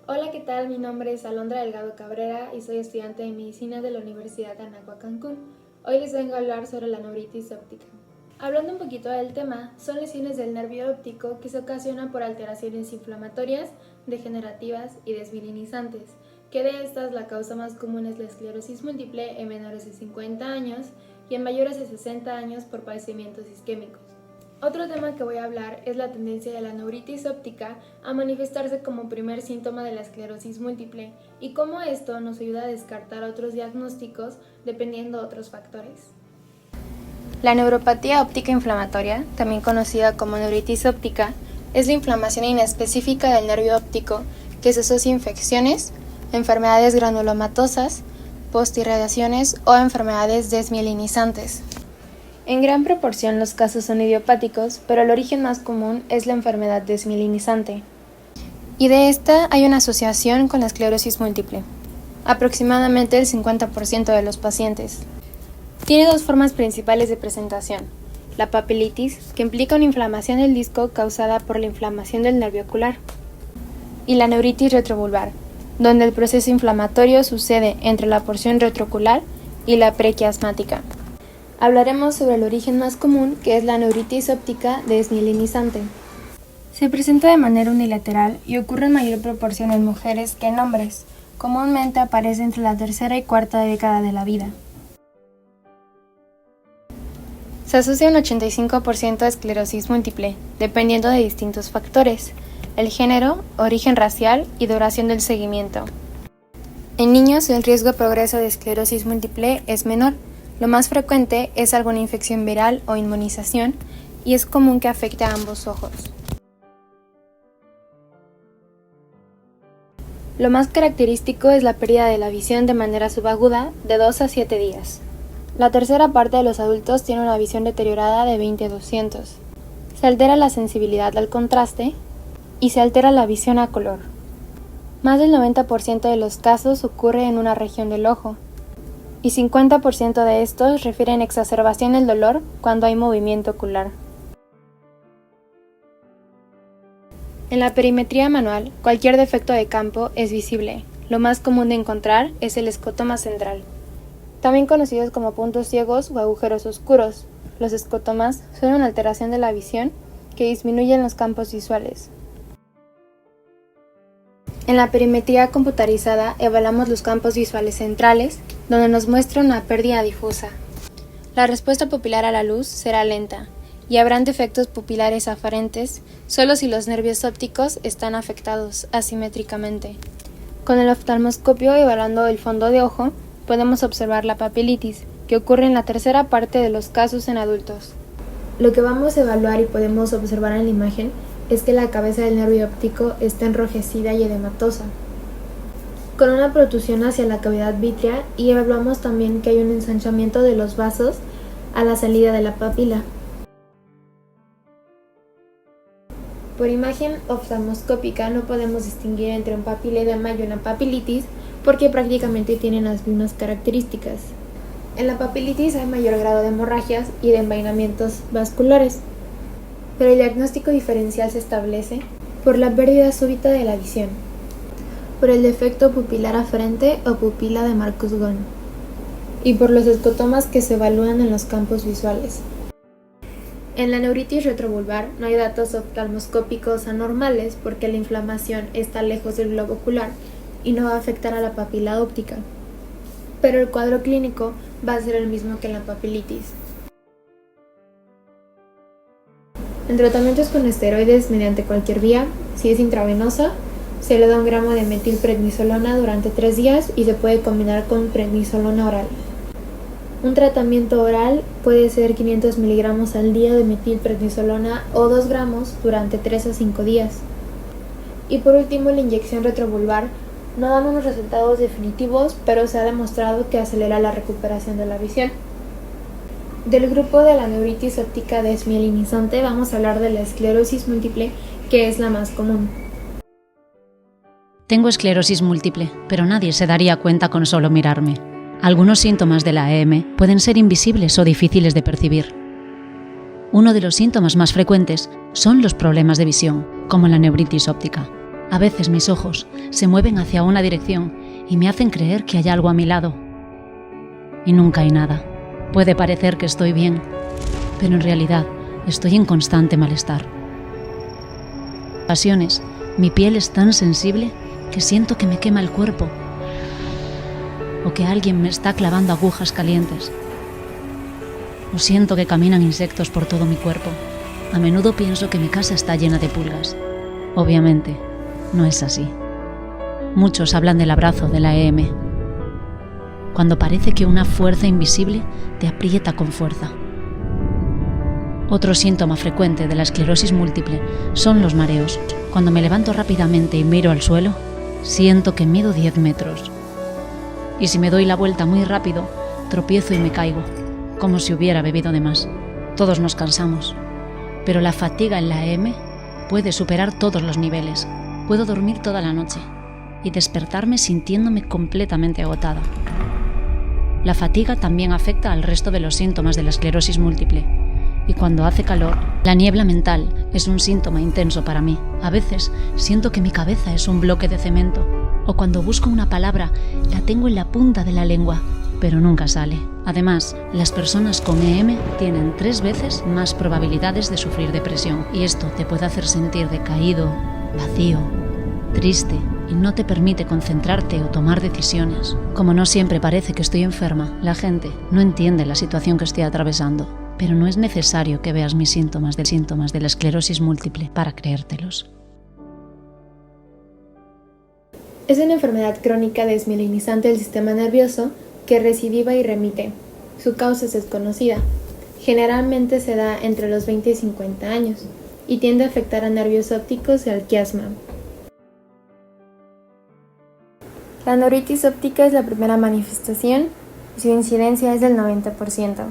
Hola, ¿qué tal? Mi nombre es Alondra Delgado Cabrera y soy estudiante de Medicina de la Universidad de Anáhuac, Cancún. Hoy les vengo a hablar sobre la neuritis óptica. Hablando un poquito del tema, son lesiones del nervio óptico que se ocasionan por alteraciones inflamatorias, degenerativas y desmielinizantes, que de estas la causa más común es la esclerosis múltiple en menores de 50 años y en mayores de 60 años por padecimientos isquémicos. Otro tema que voy a hablar es la tendencia de la neuritis óptica a manifestarse como primer síntoma de la esclerosis múltiple y cómo esto nos ayuda a descartar otros diagnósticos dependiendo de otros factores. La neuropatía óptica inflamatoria, también conocida como neuritis óptica, es la inflamación inespecífica del nervio óptico que se asocia a infecciones, enfermedades granulomatosas, postirradiaciones o enfermedades desmielinizantes. En gran proporción los casos son idiopáticos, pero el origen más común es la enfermedad desmielinizante. Y de esta hay una asociación con la esclerosis múltiple, aproximadamente el 50% de los pacientes. Tiene dos formas principales de presentación: la papilitis, que implica una inflamación del disco causada por la inflamación del nervio ocular, y la neuritis retrobulbar, donde el proceso inflamatorio sucede entre la porción retroocular y la prequiasmática. Hablaremos sobre el origen más común, que es la neuritis óptica desmielinizante. Se presenta de manera unilateral y ocurre en mayor proporción en mujeres que en hombres. Comúnmente aparece entre la tercera y cuarta década de la vida. Se asocia un 85% a esclerosis múltiple, dependiendo de distintos factores: el género, origen racial y duración del seguimiento. En niños el riesgo de progreso de esclerosis múltiple es menor. Lo más frecuente es alguna infección viral o inmunización y es común que afecte a ambos ojos. Lo más característico es la pérdida de la visión de manera subaguda de 2 a 7 días. La tercera parte de los adultos tiene una visión deteriorada de 20/200. Se altera la sensibilidad al contraste y se altera la visión a color. Más del 90% de los casos ocurre en una región del ojo, y 50% de estos refieren exacerbación del dolor cuando hay movimiento ocular. En la perimetría manual, cualquier defecto de campo es visible. Lo más común de encontrar es el escotoma central, también conocidos como puntos ciegos o agujeros oscuros. Los escotomas son una alteración de la visión que disminuyen los campos visuales. En la perimetría computarizada evaluamos los campos visuales centrales, donde nos muestra una pérdida difusa. La respuesta pupilar a la luz será lenta, y habrán defectos pupilares aferentes solo si los nervios ópticos están afectados asimétricamente. Con el oftalmoscopio evaluando el fondo de ojo, podemos observar la papilitis, que ocurre en la tercera parte de los casos en adultos. Lo que vamos a evaluar y podemos observar en la imagen es que la cabeza del nervio óptico está enrojecida y edematosa, con una protrusión hacia la cavidad vítrea, y evaluamos también que hay un ensanchamiento de los vasos a la salida de la papila. Por imagen oftalmoscópica no podemos distinguir entre un papiledema y una papilitis porque prácticamente tienen las mismas características. En la papilitis hay mayor grado de hemorragias y de envainamientos vasculares, pero el diagnóstico diferencial se establece por la pérdida súbita de la visión, por el defecto pupilar aferente o pupila de Marcus-Ghon, y por los escotomas que se evalúan en los campos visuales. En la neuritis retrobulbar no hay datos oftalmoscópicos anormales porque la inflamación está lejos del globo ocular y no va a afectar a la papila óptica, pero el cuadro clínico va a ser el mismo que en la papilitis. El tratamiento es con esteroides mediante cualquier vía. Si es intravenosa, se le da 1 gramo de metilprednisolona durante 3 días y se puede combinar con prednisolona oral. Un tratamiento oral puede ser 500 miligramos al día de metilprednisolona o 2 gramos durante 3 a 5 días. Y por último, la inyección retrobulbar no da unos resultados definitivos, pero se ha demostrado que acelera la recuperación de la visión. Del grupo de la neuritis óptica desmielinizante vamos a hablar de la esclerosis múltiple, que es la más común. Tengo esclerosis múltiple, pero nadie se daría cuenta con solo mirarme. Algunos síntomas de la EM pueden ser invisibles o difíciles de percibir. Uno de los síntomas más frecuentes son los problemas de visión, como la neuritis óptica. A veces mis ojos se mueven hacia una dirección y me hacen creer que hay algo a mi lado. Y nunca hay nada. Puede parecer que estoy bien, pero en realidad estoy en constante malestar. En ocasiones, mi piel es tan sensible que siento que me quema el cuerpo o que alguien me está clavando agujas calientes. O siento que caminan insectos por todo mi cuerpo. A menudo pienso que mi casa está llena de pulgas. Obviamente, no es así. Muchos hablan del abrazo de la EM, cuando parece que una fuerza invisible te aprieta con fuerza. Otro síntoma frecuente de la esclerosis múltiple son los mareos. Cuando me levanto rápidamente y miro al suelo, siento que mido 10 metros. Y si me doy la vuelta muy rápido, tropiezo y me caigo, como si hubiera bebido de más. Todos nos cansamos, pero la fatiga en la EM puede superar todos los niveles. Puedo dormir toda la noche y despertarme sintiéndome completamente agotada. La fatiga también afecta al resto de los síntomas de la esclerosis múltiple. Y cuando hace calor, la niebla mental es un síntoma intenso para mí. A veces siento que mi cabeza es un bloque de cemento, o cuando busco una palabra la tengo en la punta de la lengua, pero nunca sale. Además, las personas con EM tienen 3 veces más probabilidades de sufrir depresión, y esto te puede hacer sentir decaído, vacío, triste, y no te permite concentrarte o tomar decisiones. Como no siempre parece que estoy enferma, la gente no entiende la situación que estoy atravesando. Pero no es necesario que veas mis síntomas de la esclerosis múltiple para creértelos. Es una enfermedad crónica desmielinizante del sistema nervioso que recidiva y remite. Su causa es desconocida. Generalmente se da entre los 20 y 50 años y tiende a afectar a nervios ópticos y al quiasma. La neuritis óptica es la primera manifestación y su incidencia es del 90%.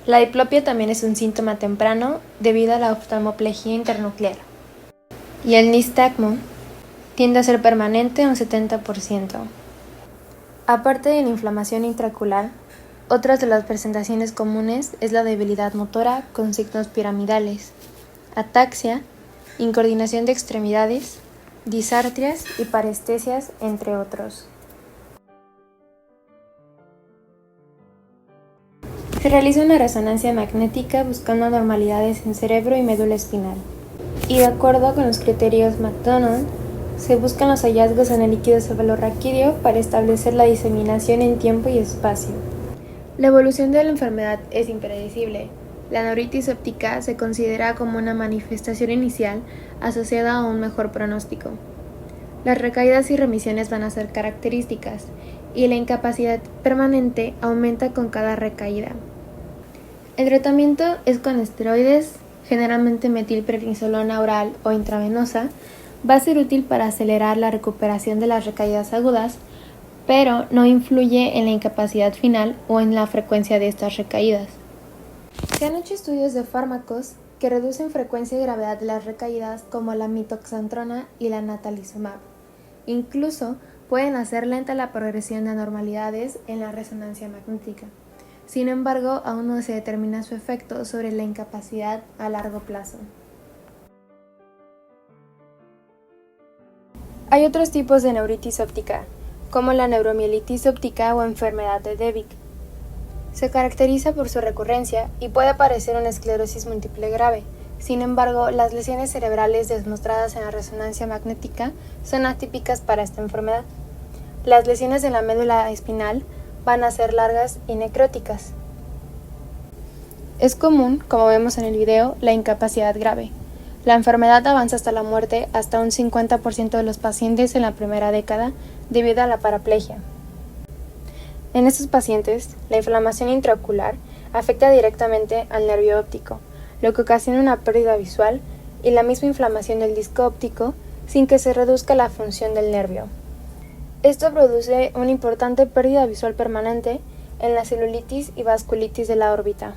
La diplopia también es un síntoma temprano debido a la oftalmoplejía internuclear. Y el nistagmo tiende a ser permanente un 70%. Aparte de la inflamación intraocular, otras de las presentaciones comunes es la debilidad motora con signos piramidales, ataxia, incoordinación de extremidades, disartrias y parestesias, entre otros. Se realiza una resonancia magnética buscando anormalidades en cerebro y médula espinal. Y de acuerdo con los criterios McDonald, se buscan los hallazgos en el líquido cefalorraquídeo para establecer la diseminación en tiempo y espacio. La evolución de la enfermedad es impredecible. La neuritis óptica se considera como una manifestación inicial asociada a un mejor pronóstico. Las recaídas y remisiones van a ser características, y la incapacidad permanente aumenta con cada recaída. El tratamiento es con esteroides, generalmente metilprednisolona oral o intravenosa. Va a ser útil para acelerar la recuperación de las recaídas agudas, pero no influye en la incapacidad final o en la frecuencia de estas recaídas. Se han hecho estudios de fármacos que reducen frecuencia y gravedad de las recaídas, como la mitoxantrona y la natalizumab. Incluso pueden hacer lenta la progresión de anormalidades en la resonancia magnética. Sin embargo, aún no se determina su efecto sobre la incapacidad a largo plazo. Hay otros tipos de neuritis óptica, como la neuromielitis óptica o enfermedad de Devic. Se caracteriza por su recurrencia y puede parecer una esclerosis múltiple grave. Sin embargo, las lesiones cerebrales demostradas en la resonancia magnética son atípicas para esta enfermedad. Las lesiones de la médula espinal van a ser largas y necróticas. Es común, como vemos en el video, la incapacidad grave. La enfermedad avanza hasta la muerte hasta un 50% de los pacientes en la primera década debido a la paraplegia. En estos pacientes, la inflamación intraocular afecta directamente al nervio óptico, lo que ocasiona una pérdida visual y la misma inflamación del disco óptico sin que se reduzca la función del nervio. Esto produce una importante pérdida visual permanente en la celulitis y vasculitis de la órbita.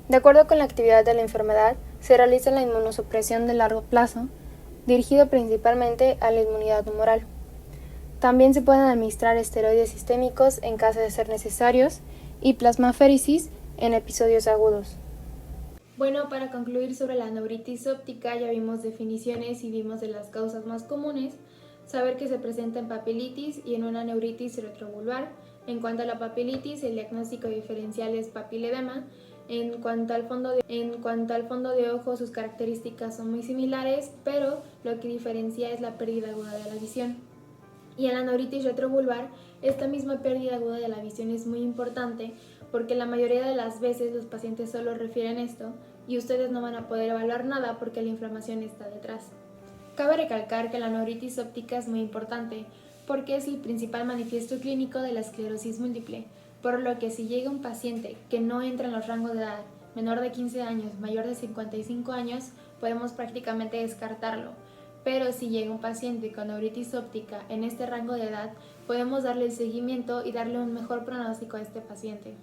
De acuerdo con la actividad de la enfermedad, se realiza la inmunosupresión de largo plazo, dirigido principalmente a la inmunidad humoral. También se pueden administrar esteroides sistémicos en caso de ser necesarios y plasmaféresis en episodios agudos. Bueno, para concluir sobre la neuritis óptica ya vimos definiciones y vimos de las causas más comunes, saber que se presenta en papilitis y en una neuritis retrobulbar. En cuanto a la papilitis, el diagnóstico diferencial es papiledema. En cuanto al fondo de ojo, sus características son muy similares, pero lo que diferencia es la pérdida aguda de la visión. Y en la neuritis retrobulbar, esta misma pérdida aguda de la visión es muy importante porque la mayoría de las veces los pacientes solo refieren esto y ustedes no van a poder evaluar nada porque la inflamación está detrás. Cabe recalcar que la neuritis óptica es muy importante porque es el principal manifiesto clínico de la esclerosis múltiple, por lo que si llega un paciente que no entra en los rangos de edad menor de 15 años, mayor de 55 años, podemos prácticamente descartarlo. Pero si llega un paciente con neuritis óptica en este rango de edad, podemos darle el seguimiento y darle un mejor pronóstico a este paciente.